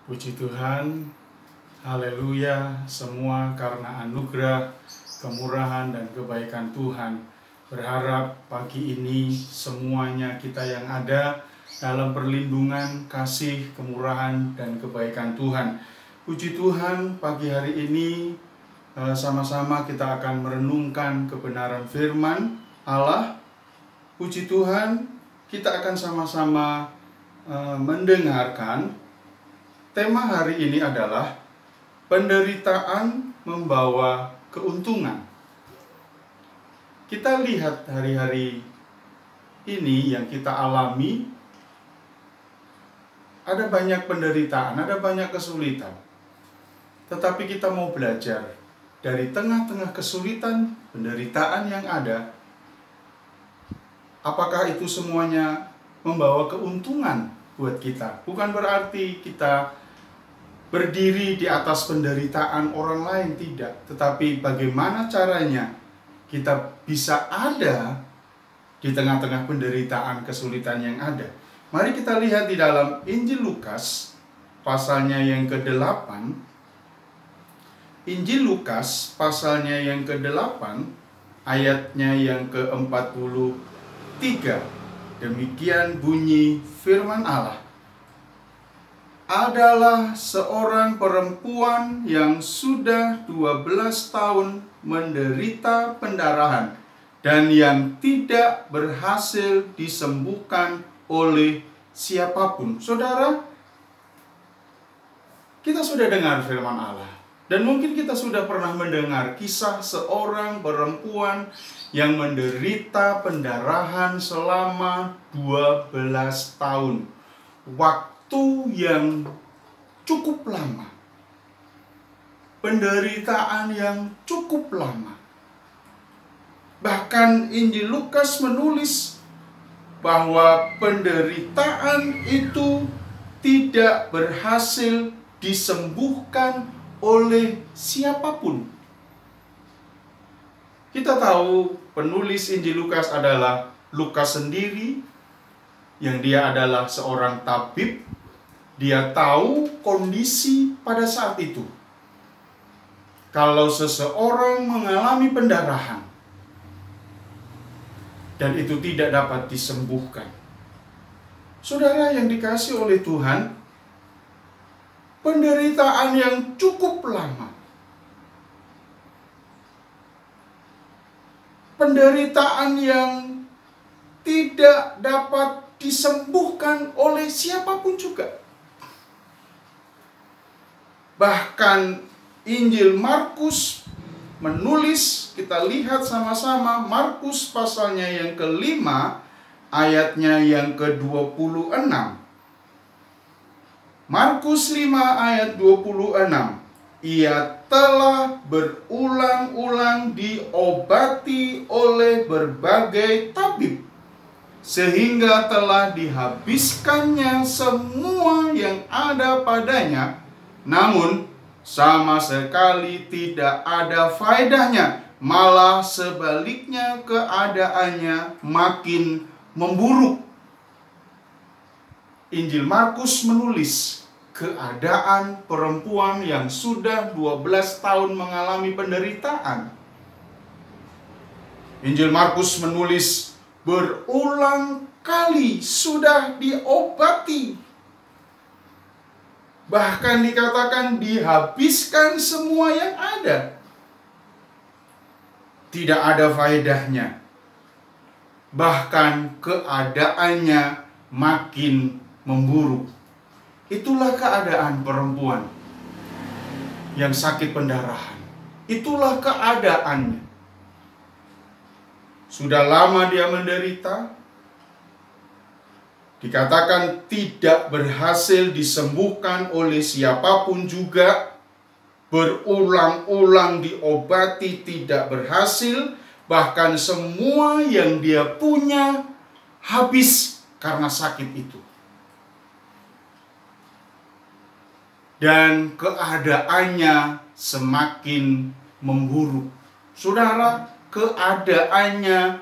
Puji Tuhan, haleluya, semua karena anugerah, kemurahan, dan kebaikan Tuhan. Berharap pagi ini semuanya kita yang ada dalam perlindungan, kasih, kemurahan, dan kebaikan Tuhan. Puji Tuhan, pagi hari ini sama-sama kita akan merenungkan kebenaran firman Allah. Puji Tuhan, kita akan sama-sama mendengarkan. Tema hari ini adalah penderitaan membawa keuntungan. Kita lihat hari-hari ini yang kita alami, ada banyak penderitaan, ada banyak kesulitan. Tetapi kita mau belajar dari tengah-tengah kesulitan, penderitaan yang ada, apakah itu semuanya membawa keuntungan buat kita? Bukan berarti kita berdiri di atas penderitaan orang lain, tidak. Tetapi bagaimana caranya kita bisa ada di tengah-tengah penderitaan, kesulitan yang ada. Mari kita lihat di dalam Injil Lukas, pasalnya yang ke-8. Injil Lukas, pasalnya yang ke-8, ayatnya yang ke-43. Demikian bunyi firman Allah. Adalah seorang perempuan yang sudah 12 tahun menderita pendarahan dan yang tidak berhasil disembuhkan oleh siapapun. Saudara, kita sudah dengar firman Allah, dan mungkin kita sudah pernah mendengar kisah seorang perempuan yang menderita pendarahan selama 12 tahun. Waktu yang cukup lama, penderitaan yang cukup lama. Bahkan Injil Lukas menulis bahwa penderitaan itu tidak berhasil disembuhkan oleh siapapun. Kita tahu penulis Injil Lukas adalah Lukas sendiri, yang dia adalah seorang tabib. Dia tahu kondisi pada saat itu. Kalau seseorang mengalami pendarahan dan itu tidak dapat disembuhkan. Saudara yang dikasihi oleh Tuhan, penderitaan yang cukup lama, penderitaan yang tidak dapat disembuhkan oleh siapapun juga. Bahkan Injil Markus menulis, kita lihat sama-sama Markus pasalnya yang ke-5, ayatnya yang ke-26. Markus 5 ayat 26. Ia telah berulang-ulang diobati oleh berbagai tabib, sehingga telah dihabiskannya semua yang ada padanya, namun sama sekali tidak ada faedahnya, malah sebaliknya keadaannya makin memburuk. Injil Markus menulis keadaan perempuan yang sudah 12 tahun mengalami penderitaan. Injil Markus menulis berulang kali sudah diobati. Bahkan dikatakan dihabiskan semua yang ada. Tidak ada faedahnya. Bahkan keadaannya makin memburuk. Itulah keadaan perempuan yang sakit pendarahan. Itulah keadaannya. Sudah lama dia menderita. Dikatakan tidak berhasil disembuhkan oleh siapapun juga. Berulang-ulang diobati tidak berhasil. Bahkan semua yang dia punya habis karena sakit itu. Dan keadaannya semakin memburuk. Saudara, keadaannya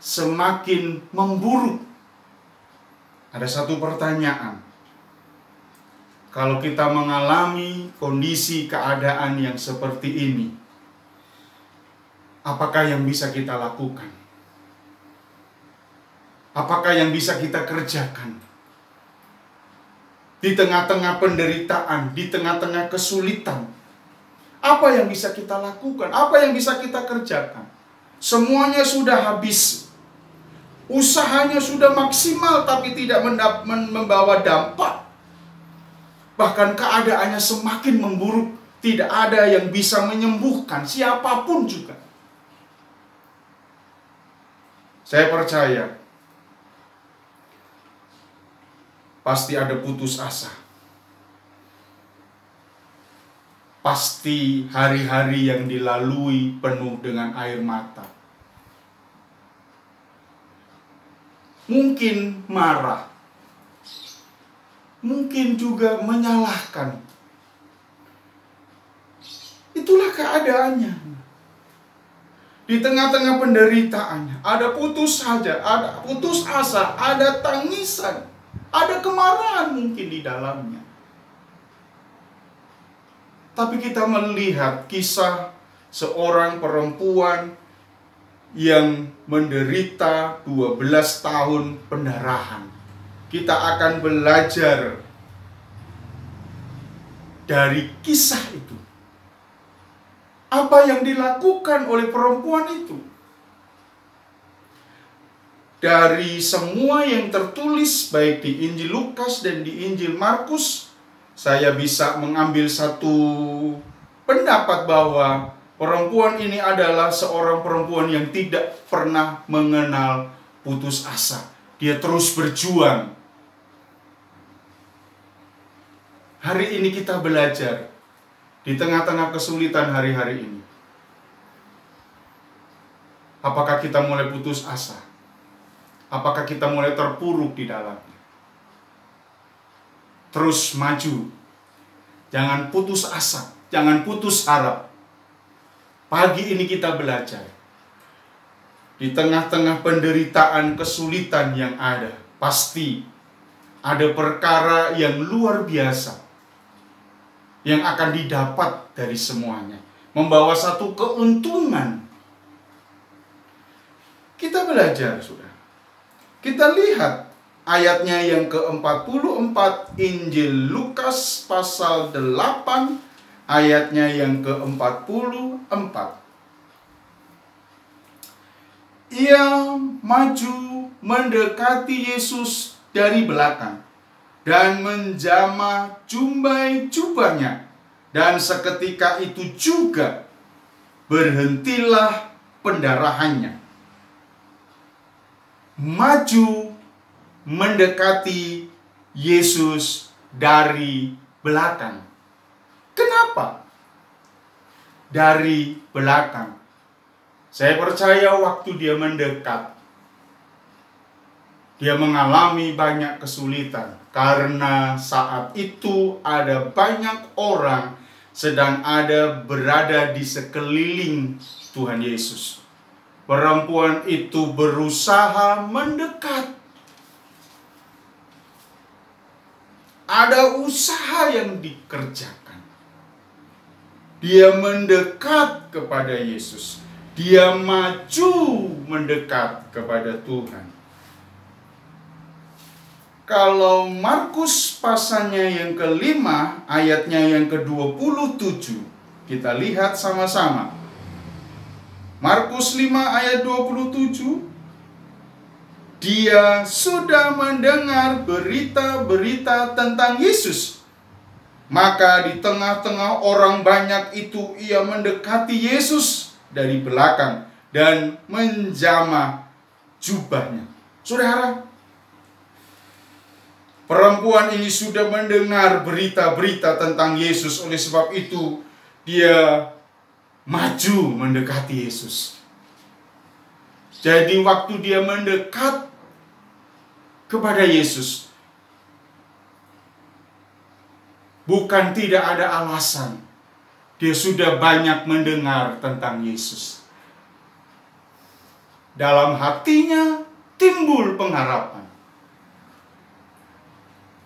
semakin memburuk. Ada satu pertanyaan. Kalau kita mengalami kondisi keadaan yang seperti ini, apakah yang bisa kita lakukan? Apakah yang bisa kita kerjakan? Di tengah-tengah penderitaan, di tengah-tengah kesulitan, apa yang bisa kita lakukan? Apa yang bisa kita kerjakan? Semuanya sudah habis. Usahanya sudah maksimal tapi tidak membawa dampak. Bahkan keadaannya semakin memburuk. Tidak ada yang bisa menyembuhkan, siapapun juga. Saya percaya pasti ada putus asa. Pasti hari-hari yang dilalui penuh dengan air mata. Mungkin marah. Mungkin juga menyalahkan. Itulah keadaannya. Di tengah-tengah penderitaannya, ada putus asa, ada tangisan, ada kemarahan mungkin di dalamnya. Tapi kita melihat kisah seorang perempuan yang menderita 12 tahun pendarahan. Kita akan belajar dari kisah itu. Apa yang dilakukan oleh perempuan itu? Dari semua yang tertulis baik di Injil Lukas dan di Injil Markus, saya bisa mengambil satu pendapat bahwa perempuan ini adalah seorang perempuan yang tidak pernah mengenal putus asa. Dia terus berjuang. Hari ini kita belajar di tengah-tengah kesulitan hari-hari ini. Apakah kita mulai putus asa? Apakah kita mulai terpuruk di dalamnya? Terus maju. Jangan putus asa. Jangan putus harap. Pagi ini kita belajar. Di tengah-tengah penderitaan, kesulitan yang ada, pasti ada perkara yang luar biasa yang akan didapat dari semuanya. Membawa satu keuntungan. Kita belajar, sudah. Kita lihat ayatnya yang ke-44 Injil Lukas pasal 8 ayatnya yang ke-44. Ia maju mendekati Yesus dari belakang dan menjamah jumbai jubahnya, dan seketika itu juga berhentilah pendarahannya. Maju mendekati Yesus dari belakang. Kenapa? Dari belakang. Saya percaya waktu dia mendekat, dia mengalami banyak kesulitan. Karena saat itu ada banyak orang sedang berada di sekeliling Tuhan Yesus. Perempuan itu berusaha mendekat. Ada usaha yang dikerjakan. Dia mendekat kepada Yesus. Dia maju mendekat kepada Tuhan. Kalau Markus pasalnya yang ke-5, ayatnya yang ke-27, kita lihat sama-sama. Markus 5 ayat 27, dia sudah mendengar berita-berita tentang Yesus. Maka di tengah-tengah orang banyak itu ia mendekati Yesus dari belakang dan menjamah jubahnya. Saudara, perempuan ini sudah mendengar berita-berita tentang Yesus. Oleh sebab itu dia maju mendekati Yesus. Jadi waktu dia mendekat kepada Yesus, bukan tidak ada alasan. Dia sudah banyak mendengar tentang Yesus. Dalam hatinya timbul pengharapan.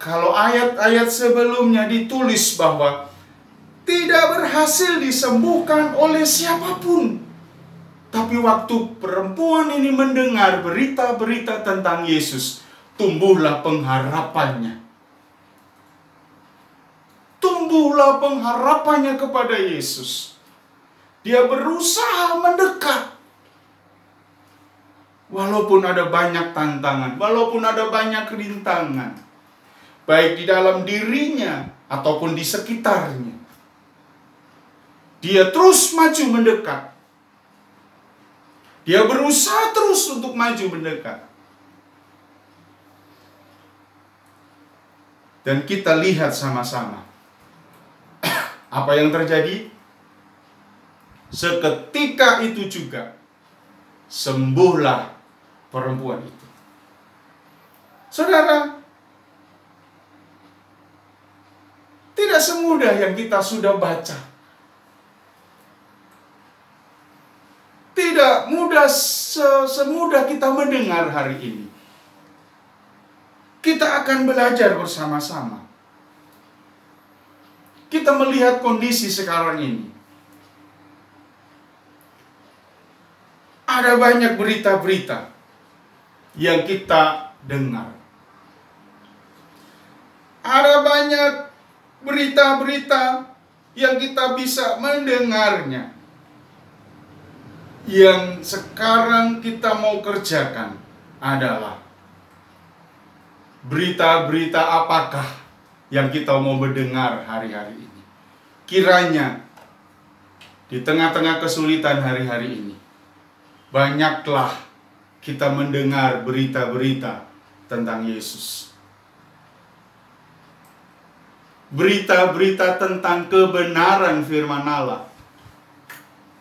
Kalau ayat-ayat sebelumnya ditulis bahwa tidak berhasil disembuhkan oleh siapapun. Tapi waktu perempuan ini mendengar berita-berita tentang Yesus, tumbuhlah pengharapannya. Tumbuhlah pengharapannya kepada Yesus. Dia berusaha mendekat. Walaupun ada banyak tantangan, walaupun ada banyak rintangan, baik di dalam dirinya ataupun di sekitarnya, dia terus maju mendekat. Dia berusaha terus untuk maju mendekat. Dan kita lihat sama-sama apa yang terjadi. Seketika itu juga sembuhlah perempuan itu. Saudara, tidak semudah yang kita sudah baca. Tidak mudah semudah kita mendengar hari ini. Kita akan belajar bersama-sama. Kita melihat kondisi sekarang ini. Ada banyak berita-berita yang kita dengar. Ada banyak berita-berita yang kita bisa mendengarnya. Yang sekarang kita mau kerjakan adalah berita-berita apakah yang kita mau mendengar hari-hari ini. Kiranya di tengah-tengah kesulitan hari-hari ini, banyaklah kita mendengar berita-berita tentang Yesus. Berita-berita tentang kebenaran firman Allah.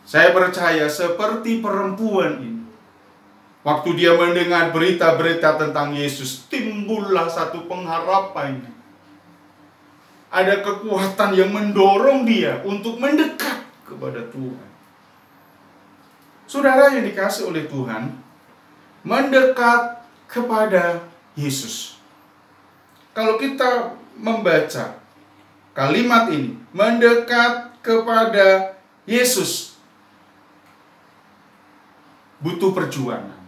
Saya percaya seperti perempuan ini, waktu dia mendengar berita-berita tentang Yesus, timbullah satu pengharapan. Ada kekuatan yang mendorong dia untuk mendekat kepada Tuhan. Saudara yang dikasih oleh Tuhan, mendekat kepada Yesus. Kalau kita membaca kalimat ini, mendekat kepada Yesus, butuh perjuangan.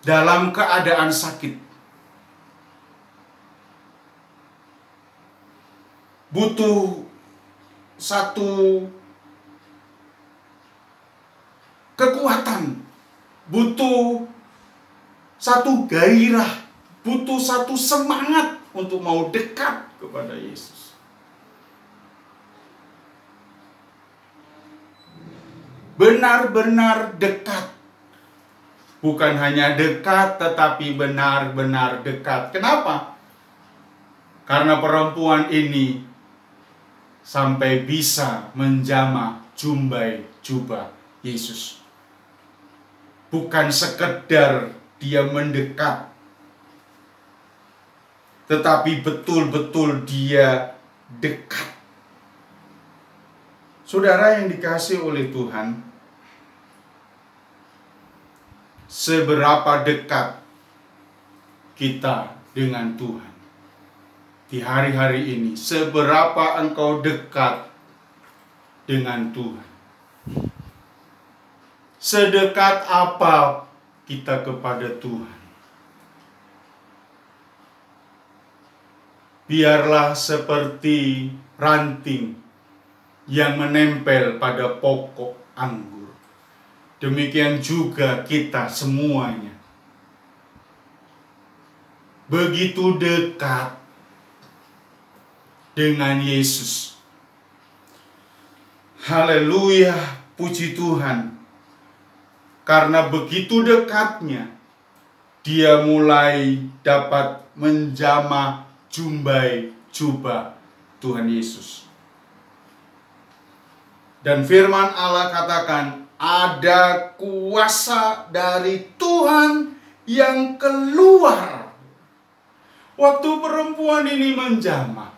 Dalam keadaan sakit, butuh satu kekuatan, butuh satu gairah, butuh satu semangat untuk mau dekat kepada Yesus. Benar-benar dekat. Bukan hanya dekat, tetapi benar-benar dekat. Kenapa? Karena perempuan ini sampai bisa menjamah jumbai jubah Yesus. Bukan sekedar dia mendekat, tetapi betul-betul dia dekat. Saudara yang dikasih oleh Tuhan, seberapa dekat kita dengan Tuhan di hari-hari ini? Seberapa engkau dekat dengan Tuhan? Sedekat apa kita kepada Tuhan? Biarlah seperti ranting yang menempel pada pokok anggur, demikian juga kita semuanya. Begitu dekat dengan Yesus. Haleluya, puji Tuhan. Karena begitu dekatnya, dia mulai dapat menjamah jumbai jubah Tuhan Yesus. Dan firman Allah katakan, ada kuasa dari Tuhan yang keluar. Waktu perempuan ini menjamah,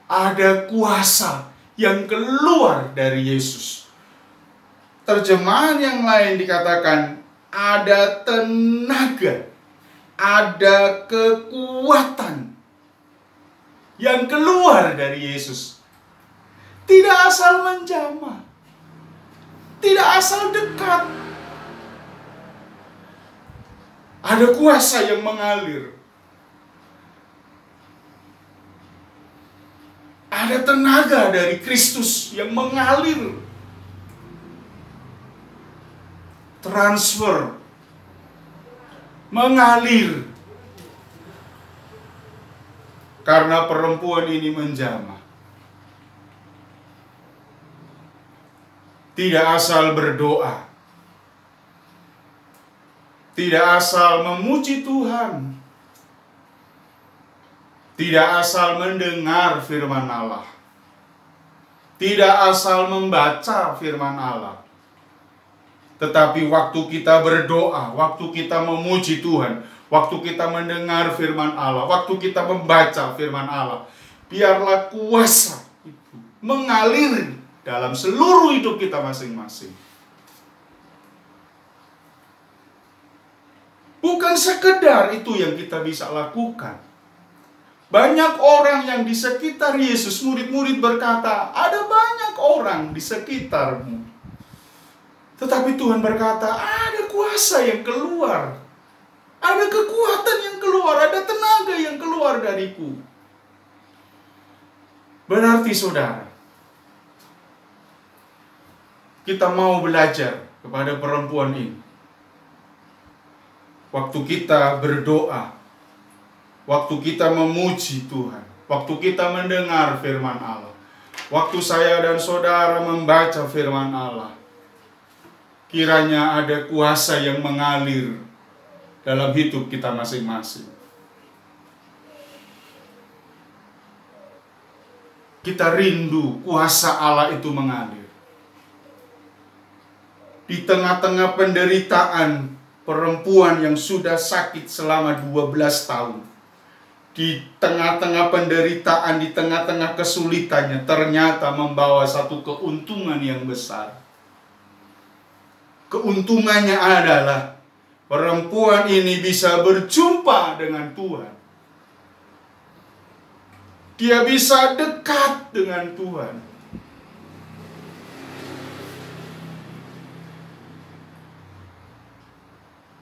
ada kuasa yang keluar dari Yesus. Terjemahan yang lain dikatakan, ada tenaga ada kekuatan yang keluar dari Yesus. Tidak asal menjamah, tidak asal dekat. Ada kuasa yang mengalir. Ada tenaga dari Kristus yang mengalir. Transfer. Mengalir. Karena perempuan ini menjamah. Tidak asal berdoa. Tidak asal memuji Tuhan. Tidak asal mendengar firman Allah. Tidak asal membaca firman Allah. Tetapi waktu kita berdoa, waktu kita memuji Tuhan, waktu kita mendengar firman Allah, waktu kita membaca firman Allah, biarlah kuasa itu mengalir dalam seluruh hidup kita masing-masing. Bukan sekedar itu yang kita bisa lakukan. Banyak orang yang di sekitar Yesus, murid-murid berkata, ada banyak orang di sekitarmu. Tetapi Tuhan berkata, ada kuasa yang keluar. Ada kekuatan yang keluar, ada tenaga yang keluar dariku. Berarti saudara, kita mau belajar kepada perempuan ini. Waktu kita berdoa, waktu kita memuji Tuhan, waktu kita mendengar firman Allah, waktu saya dan saudara membaca firman Allah, kiranya ada kuasa yang mengalir dalam hidup kita masing-masing. Kita rindu kuasa Allah itu mengalir. Di tengah-tengah penderitaan perempuan yang sudah sakit selama 12 tahun. Di tengah-tengah penderitaan, di tengah-tengah kesulitannya, ternyata membawa satu keuntungan yang besar. Keuntungannya adalah perempuan ini bisa berjumpa dengan Tuhan. Dia bisa dekat dengan Tuhan.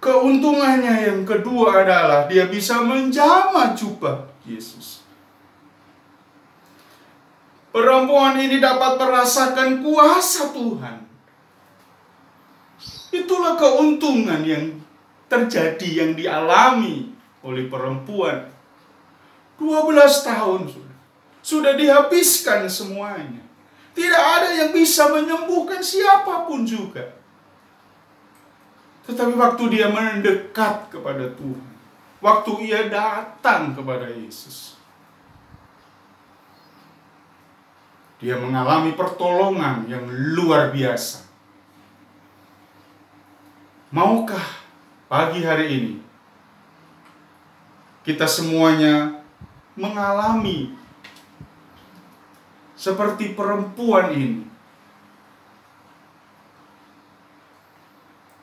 Keuntungannya yang kedua adalah dia bisa menjamah jubah Yesus. Perempuan ini dapat merasakan kuasa Tuhan. Itulah keuntungan yang terjadi, yang dialami oleh perempuan. 12 tahun sudah dihabiskan semuanya. Tidak ada yang bisa menyembuhkan siapapun juga. Tetapi waktu dia mendekat kepada Tuhan, waktu ia datang kepada Yesus, dia mengalami pertolongan yang luar biasa. Maukah pagi hari ini kita semuanya mengalami seperti perempuan ini?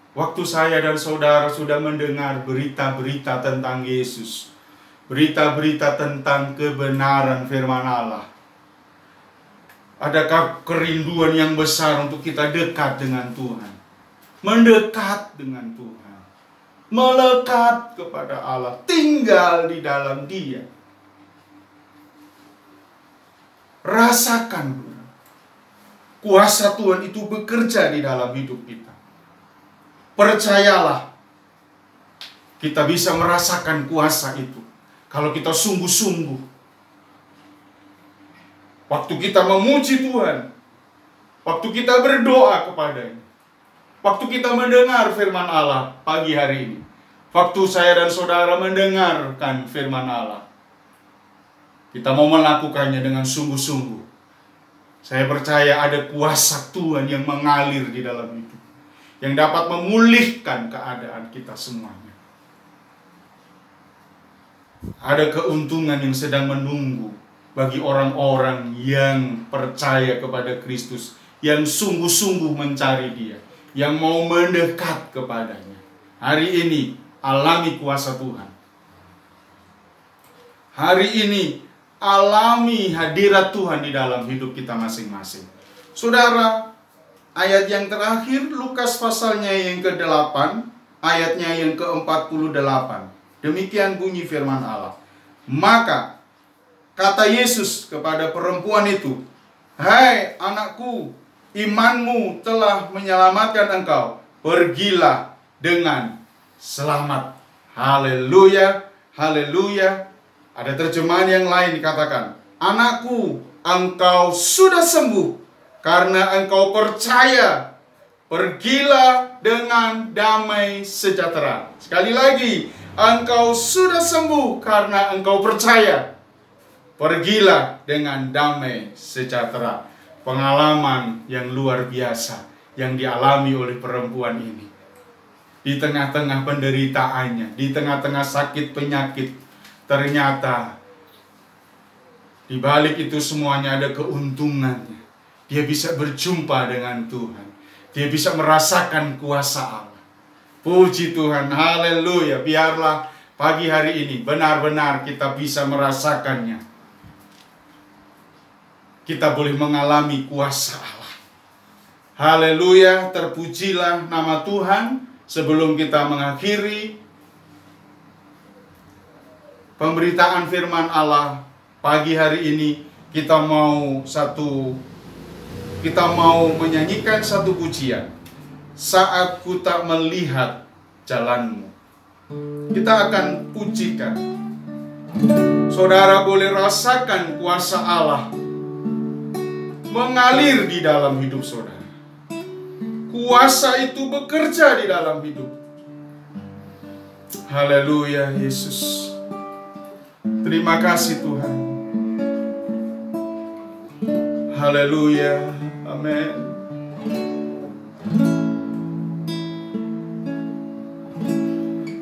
Waktu saya dan saudara sudah mendengar berita-berita tentang Yesus, berita-berita tentang kebenaran firman Allah, adakah kerinduan yang besar untuk kita dekat dengan Tuhan? Mendekat dengan Tuhan, melekat kepada Allah, tinggal di dalam Dia. Rasakan kuasa Tuhan itu bekerja di dalam hidup kita. Percayalah, kita bisa merasakan kuasa itu kalau kita sungguh-sungguh. Waktu kita memuji Tuhan, waktu kita berdoa kepadanya, waktu kita mendengar firman Allah pagi hari ini, waktu saya dan saudara mendengarkan firman Allah, kita mau melakukannya dengan sungguh-sungguh. Saya percaya ada kuasa Tuhan yang mengalir di dalam hidup, yang dapat memulihkan keadaan kita semuanya. Ada keuntungan yang sedang menunggu bagi orang-orang yang percaya kepada Kristus, yang sungguh-sungguh mencari Dia, yang mau mendekat kepadanya. Hari ini alami kuasa Tuhan, hari ini alami hadirat Tuhan di dalam hidup kita masing-masing. Saudara, ayat yang terakhir Lukas pasalnya yang ke-8, ayatnya yang ke-48. Demikian bunyi firman Allah. Maka kata Yesus kepada perempuan itu, "Hai anakku, imanmu telah menyelamatkan engkau. Pergilah dengan selamat." Haleluya, haleluya. Ada terjemahan yang lain dikatakan, "Anakku, engkau sudah sembuh karena engkau percaya. Pergilah dengan damai sejahtera." Sekali lagi, engkau sudah sembuh karena engkau percaya. Pergilah dengan damai sejahtera. Pengalaman yang luar biasa yang dialami oleh perempuan ini. Di tengah-tengah penderitaannya, di tengah-tengah sakit penyakit, ternyata di balik itu semuanya ada keuntungannya. Dia bisa berjumpa dengan Tuhan. Dia bisa merasakan kuasa Allah. Puji Tuhan, haleluya. Biarlah pagi hari ini benar-benar kita bisa merasakannya. Kita boleh mengalami kuasa Allah. Haleluya, terpujilah nama Tuhan. Sebelum kita mengakhiri pemberitaan firman Allah pagi hari ini, kita mau menyanyikan satu pujian. Saat ku tak melihat jalanmu. Kita akan pujikan. Saudara boleh rasakan kuasa Allah mengalir di dalam hidup saudara. Kuasa itu bekerja di dalam hidup. Haleluya, Yesus. Terima kasih Tuhan. Haleluya, amin.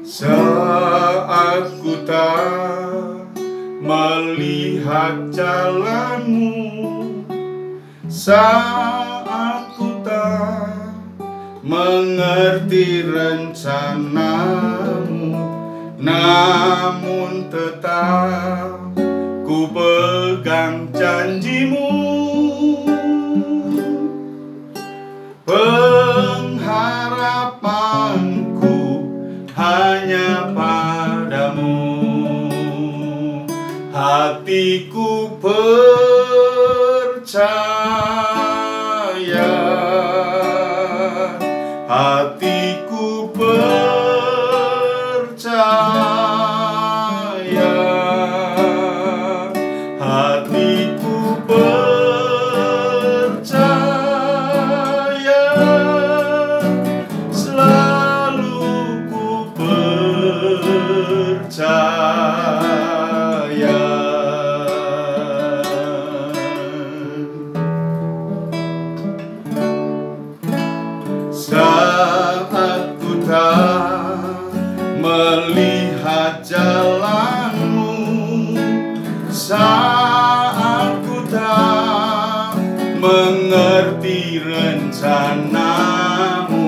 Saat ku tak melihat jalanmu, saat ku tak mengerti rencanamu, namun tetap ku pegang janjimu. Pengharapanku hanya padamu. Hatiku percaya, hatiku percaya, hatiku percaya, selalu ku percaya. Saat ku tak melihat jalanmu, saat ku tak mengerti rencanamu,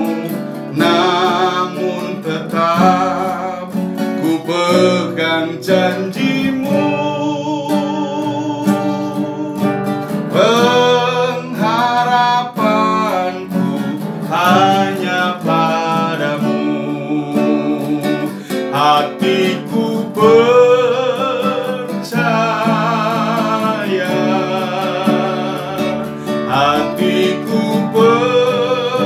namun tetap ku pegang janjimu. Pengharapanku hanya padamu. Hatiku percaya, hatiku percaya,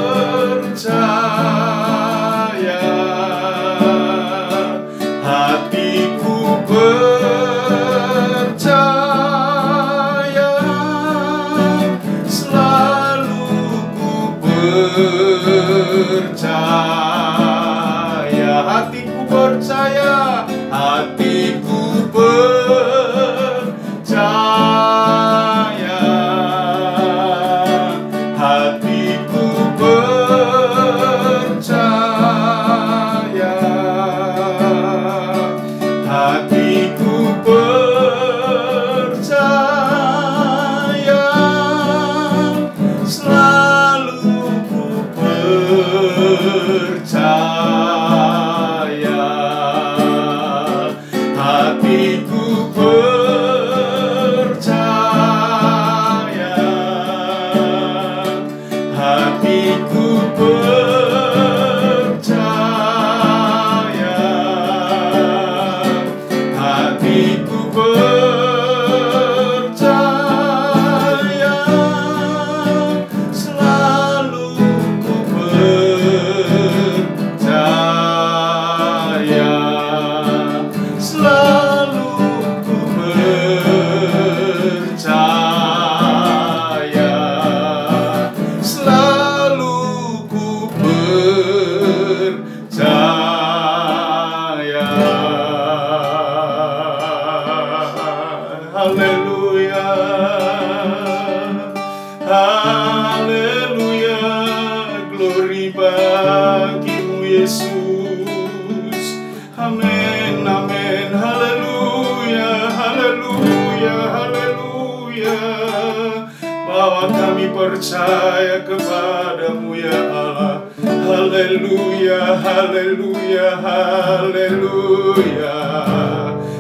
haleluya, haleluya, glory bagimu Yesus, amin, amin, haleluya, haleluya, haleluya, bahwa kami percaya kepadamu ya Allah, haleluya, haleluya, haleluya,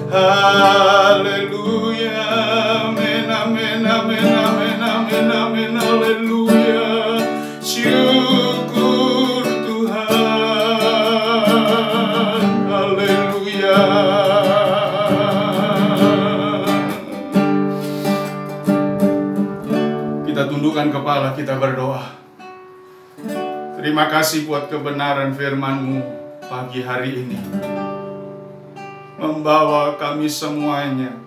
haleluya, amin, amin, amin, amin, amin, amin, haleluya, syukur Tuhan, haleluya. Kita tundukkan kepala, kita berdoa. Terima kasih buat kebenaran firman-Mu pagi hari ini, membawa kami semuanya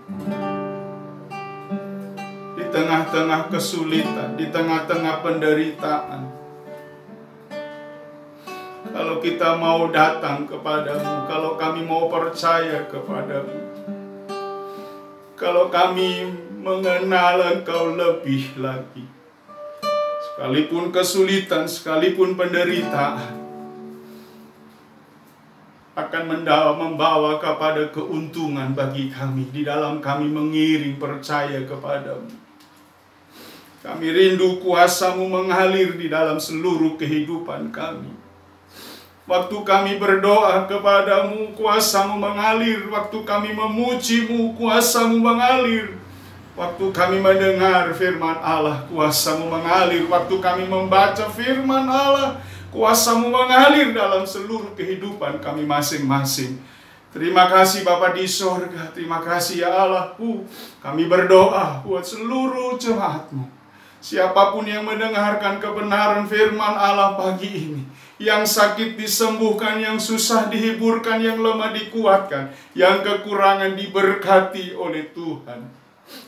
di tengah-tengah kesulitan, di tengah-tengah penderitaan. Kalau kita mau datang kepadamu, kalau kami mau percaya kepadamu, kalau kami mengenal Engkau lebih lagi, sekalipun kesulitan, sekalipun penderitaan akan membawa kepada keuntungan bagi kami di dalam kami mengiring percaya kepadamu. Kami rindu kuasa-Mu mengalir di dalam seluruh kehidupan kami. Waktu kami berdoa kepadamu, kuasa-Mu mengalir. Waktu kami memuji-Mu, kuasa-Mu mengalir. Waktu kami mendengar firman Allah, kuasa-Mu mengalir. Waktu kami membaca firman Allah, kuasa-Mu mengalir dalam seluruh kehidupan kami masing-masing. Terima kasih Bapa di sorga, terima kasih ya Allahku. Kami berdoa buat seluruh jemaat-Mu, siapapun yang mendengarkan kebenaran firman Allah pagi ini, yang sakit disembuhkan, yang susah dihiburkan, yang lemah dikuatkan, yang kekurangan diberkati oleh Tuhan.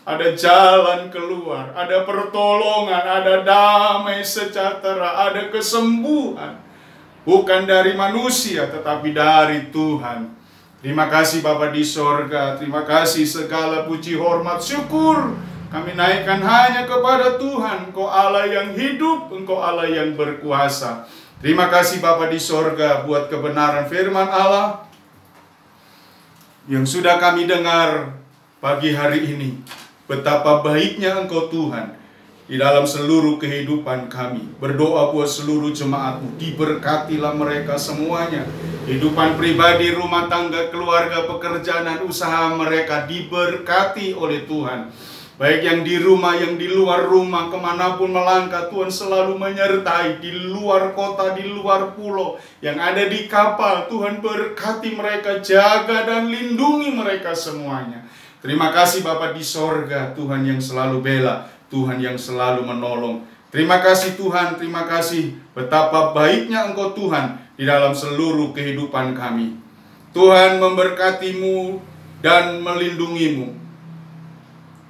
Ada jalan keluar, ada pertolongan, ada damai sejahtera, ada kesembuhan. Bukan dari manusia, tetapi dari Tuhan. Terima kasih Bapa di sorga, terima kasih segala puji, hormat, syukur kami naikkan hanya kepada Tuhan. Engkau Allah yang hidup, Engkau Allah yang berkuasa. Terima kasih Bapa di sorga buat kebenaran firman Allah yang sudah kami dengar pagi hari ini. Betapa baiknya Engkau Tuhan di dalam seluruh kehidupan kami. Berdoa buat seluruh jemaat-Mu, diberkatilah mereka semuanya. Kehidupan pribadi, rumah tangga, keluarga, pekerjaan, dan usaha mereka diberkati oleh Tuhan. Baik yang di rumah, yang di luar rumah, kemanapun melangkah, Tuhan selalu menyertai. Di luar kota, di luar pulau, yang ada di kapal, Tuhan berkati mereka, jaga dan lindungi mereka semuanya. Terima kasih Bapa di sorga, Tuhan yang selalu bela, Tuhan yang selalu menolong. Terima kasih Tuhan, terima kasih. Betapa baiknya Engkau Tuhan di dalam seluruh kehidupan kami. Tuhan memberkati-Mu dan melindungi-Mu.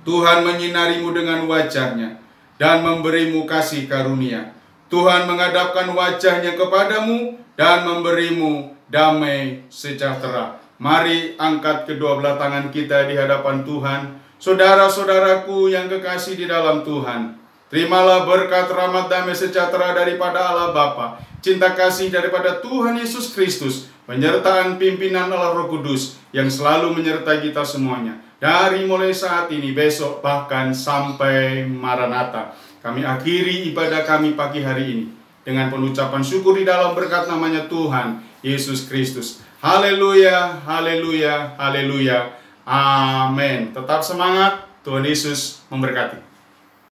Tuhan menyinari-Mu dengan wajah-Nya dan memberi-Mu kasih karunia. Tuhan menghadapkan wajah-Nya kepadamu dan memberi-Mu damai sejahtera. Mari angkat kedua belah tangan kita di hadapan Tuhan. Saudara-saudaraku yang kekasih di dalam Tuhan, terimalah berkat, rahmat, damai sejahtera daripada Allah Bapa, cinta kasih daripada Tuhan Yesus Kristus, penyertaan pimpinan Allah Roh Kudus yang selalu menyertai kita semuanya. Dari mulai saat ini, besok, bahkan sampai Maranatha. Kami akhiri ibadah kami pagi hari ini dengan pengucapan syukur di dalam berkat namanya Tuhan Yesus Kristus. Haleluya, haleluya, haleluya. Amin. Tetap semangat, Tuhan Yesus memberkati.